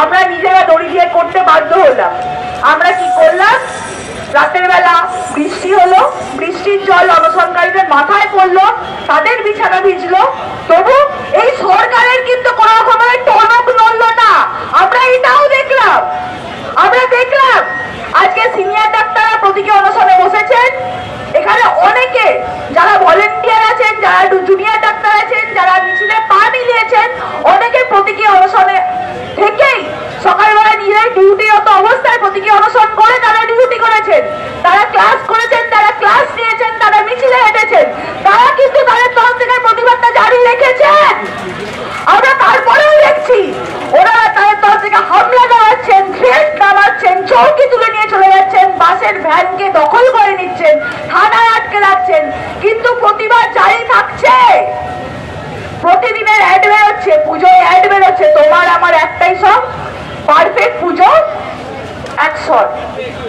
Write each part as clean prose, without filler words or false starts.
আমরা নিজেরা দড়ি দিয়ে করতে বাধ্য হলাম। আমরা কি করলাম, রাতের বেলা বৃষ্টি হলো, বৃষ্টির জল অনশনকারীদের মাথায় পড়লো, তাদের বিছানা ভিজলো, তবু এই সরকারের কিন্তু কোনো রকমের টনক নড়লো না। আমরা এটাও দেখলাম, আজকে সিনিয়র ডাক্তাররা প্রতীকী অনশনে বসেছেন। এখানে অনেকে যারা ভলেন্টিয়ার আছেন, যারা জুনিয়র ডাক্তার আছেন, যারা মিছিলে পা মিলিয়েছেন, অনেকে প্রতীকী অনশনে থেকেই সকালবেলা নিজের ডিউটিরত অবস্থায় প্রতীকী অনশন করে তারা ডিউটি করেছেন, তারা ক্লাস করেছেন, তারা ক্লাস নিয়েছেন, তারা মিছিলে হেঁটেছেন, তারা কিন্তু তাদের তরফ থেকে প্রতিবাদটা জারি রেখেছেন। আমরা তারপরেও দেখছি ওনারা তাদের তরফ থেকে হামলা নামাচ্ছেন, থ্রেট নামাচ্ছেন, চৌকি তুলে নিয়ে চলে যাচ্ছেন, বাসের ভ্যানকে দখল করে নিচ্ছেন, থানায় আটকে রাখছেন, কিন্তু প্রতিবাদ জারি থাকছে। প্রতিদিনের অ্যাড বেরোচ্ছে, পুজোয় অ্যাড বেরোচ্ছে, তোমার আমার একটাই সব, পারফেক্ট পুজো অ্যাকশন।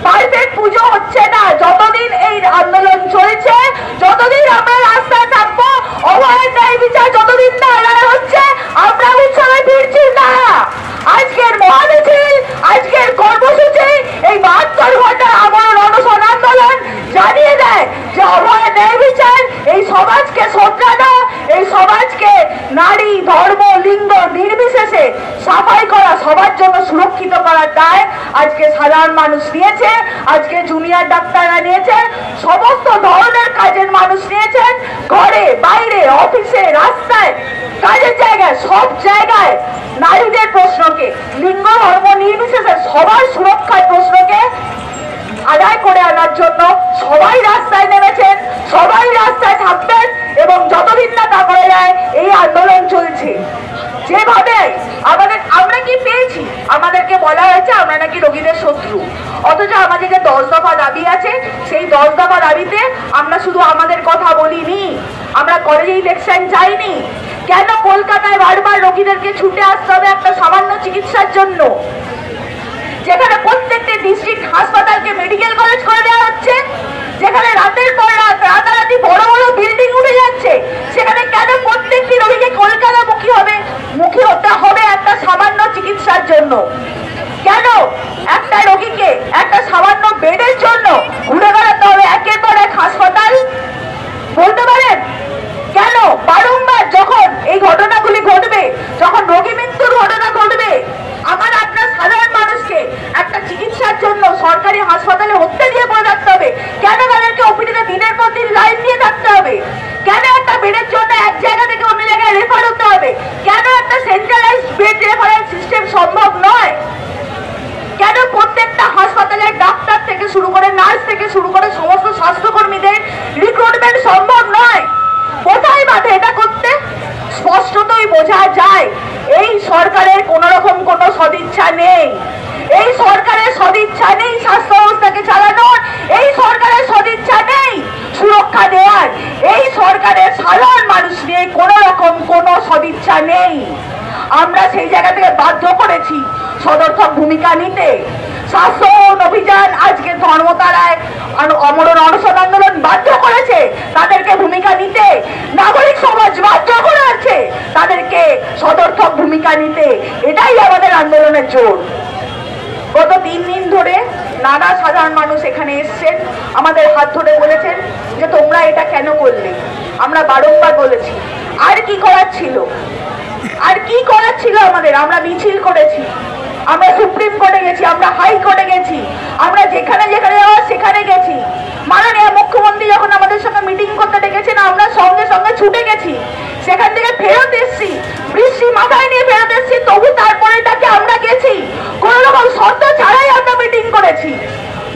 পারফেক্ট পুজো হচ্ছে না। যতদিন এই আন্দোলন চলছে, যতদিন আমরা রাস্তায় থাকবো, অভয়ের ন্যায় বিচার যতদিন না আদায় হচ্ছে, আমরা উৎসবে ফিরছি না। আজকের মহামিছিল, আজকের কর্মসূচি, এই 72 ঘন্টার আমরণ অনশন আন্দোলন জানিয়ে দেয় যে অভয়ের ন্যায় বিচার, এই সমাজকে শোধরানো, এই সমাজকে নারী, ধর্ম, লিঙ্গ নির্বিশেষে সাফাই করা, সবার জন্য সুরক্ষিত করার দায় আজকে সাধারণ মানুষ নিয়েছে, আজকে জুনিয়র ডাক্তাররা নিয়েছেন, সমস্ত ধরনের কাজের মানুষ নিয়েছেন। ঘরে, বাইরে, অফিসে, রাস্তায়, কাজের জায়গায়, সব জায়গায় নারীদের প্রশ্নকে, লিঙ্গ ধর্ম নির্বিশেষে সবার সুরক্ষার প্রশ্নকে আদায় করে আনার জন্য সবাই রাস্তায় নেমেছেন, সবাই রাস্তায় থাকবেন, এবং যতদিন না তা করে যায় এই আন্দোলন চলছে। যেভাবে আমরা কি পেয়েছি, আমাদেরকে বলা হয়েছে আমরা নাকি রোগীদের শত্রু, অথচ আমাদের যে 10 দফা দাবি আছে, সেই 10 দফা দাবিতে আমরা শুধু আমাদের কথা বলিনি, আমরা কলেজে ইলেকশন চাইনি। কেন কলকাতায় বারবার রোগীদেরকে ছুটে আসতে হবে একটা সামান্য চিকিৎসার জন্য, যেখানে প্রত্যেকটি ডিস্ট্রিক্ট হাসপাতালকে মেডিকেল কলেজ করে দেওয়া হচ্ছে, যেখানে রাতের পর রাত রাতারাতি বড় বড় বিল্ডিং উঠে যাচ্ছে, সেখানে কেন প্রত্যেকটি রোগীকে কলকাতা মুখী হতে হবে একটা সামান্য চিকিৎসার জন্য? কেন একটা রোগীকে একটা সামান্য বেডের জন্য ঘুরে বেড়াতে হবে একের পর এক হাসপাতাল? বলতে পারেন কেন বারংবার যখন এই ঘটনাগুলি ঘটবে, যখন রোগী মৃত্যুর ঘটনা ঘটবে, আমার আপনার সাধারণ মানুষকে একটা চিকিৎসার জন্য সরকারি হাসপাতালে হত্যা দিয়ে পড়ে থাকতে হবে? কেন তাদেরকে ওপিডিতে দিনের পর দিন লাইন দিয়ে থাকতে হবে? কেন একটা বেডের জন্য এক জায়গা থেকে অন্য জায়গায় রেফার হতে হবে? কেন একটা সেন্ট্রালাইজড বেড রেফারেল সিস্টেম সম্ভব নয়? কেন প্রত্যেকটা হাসপাতালের ডাক্তার থেকে শুরু করে, নার্স থেকে শুরু করে সমস্ত স্বাস্থ্যকর্মীদের রিক্রুটমেন্ট সম্ভব নয়? কোথায় বাধে এটা করতে? স্পষ্টতই বোঝা যায় এই সরকারের কোন রকম কোনো সদিচ্ছা নেই। এই সরকারের সদিচ্ছা নেই স্বাস্থ্য ব্যবস্থাকে চালানোর, এই সরকারের সদিচ্ছা নেই সুরক্ষা দেওয়ার, এই সরকারের সাধারণ মানুষ নিয়ে কোন রকম কোনো সদিচ্ছা নেই। আমরা সেই জায়গা থেকে বাধ্য করেছি সদর্থক ভূমিকা নিতে। স্বাস্থ্য অভিযান আজকে ধর্মতলায় আমরণ অনশন আন্দোলন বাধ্য করেছে তাদেরকে ভূমিকা নিতে, নাগরিক সমাজ বাধ্য করেছে তাদেরকে সদর্থক ভূমিকা নিতে। এটাই আমাদের আন্দোলনের জোর। গত 3 দিন ধরে নানা সাধারণ মানুষ এখানে এসছেন, আমাদের হাত ধরে বলেছেন যে তোমরা এটা কেন করলে। আমরা বারংবার বলেছি আর কি করার ছিল, আর কি করার ছিল আমাদের। আমরা মিছিল করেছি, আমরা সুপ্রিম কোর্টে গেছি, আমরা হাইকোর্টে গেছি, আমরা যেখানে যেখানে যাওয়া সেখানে গেছি। মাননীয় মুখ্যমন্ত্রী যখন আমাদের সঙ্গে মিটিং করতে ডেকেছেন, আমরা সঙ্গে সঙ্গে ছুটে গেছি, সেখান থেকে ফেরত এসছি, বৃষ্টি মাথায় নিয়ে ফেরত এসছি, তবু তারপরে তাকে আমরা গেছি, কোন রকম শর্ত ছাড়াই আমরা মিটিং করেছি।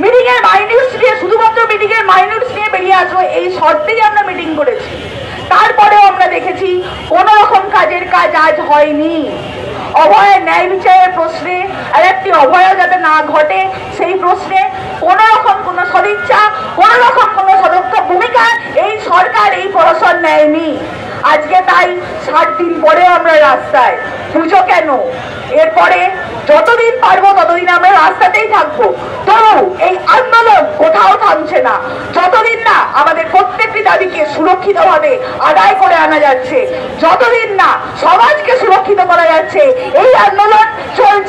মিটিং এর মাইনিউটস নিয়ে, শুধুমাত্র মিটিং এর মাইনিউটস নিয়ে বেরিয়ে আসবো এই শর্তেই আমরা মিটিং করেছি। তারপরেও আমরা দেখেছি কোন রকম কাজের কাজ আজ হয়নি। অভয়ের ন্যায় বিচারের প্রশ্নে আর একটি অভয় যাতে না ঘটে সেই প্রশ্নে কোন রকম কোন সদিচ্ছা, কোন রকম কোন সদর্থক ভূমিকা এই সরকার, এই প্রশাসন নেয়নি। আজকে তাই 60 দিন পরে আমরা রাস্তায়। পুজো কেন? এরপরে যতদিন পারবো ততদিন আমরা রাস্তাতেই থাকবো। তবু এই আন্দোলন কোথাও থামছে না যতদিন না আমাদের প্রত্যেকটি দাবিকে সুরক্ষিতভাবে আদায় করে আনা যাচ্ছে, যতদিন না সমাজকে সুরক্ষিত করা যাচ্ছে, এই আন্দোলন চলছে।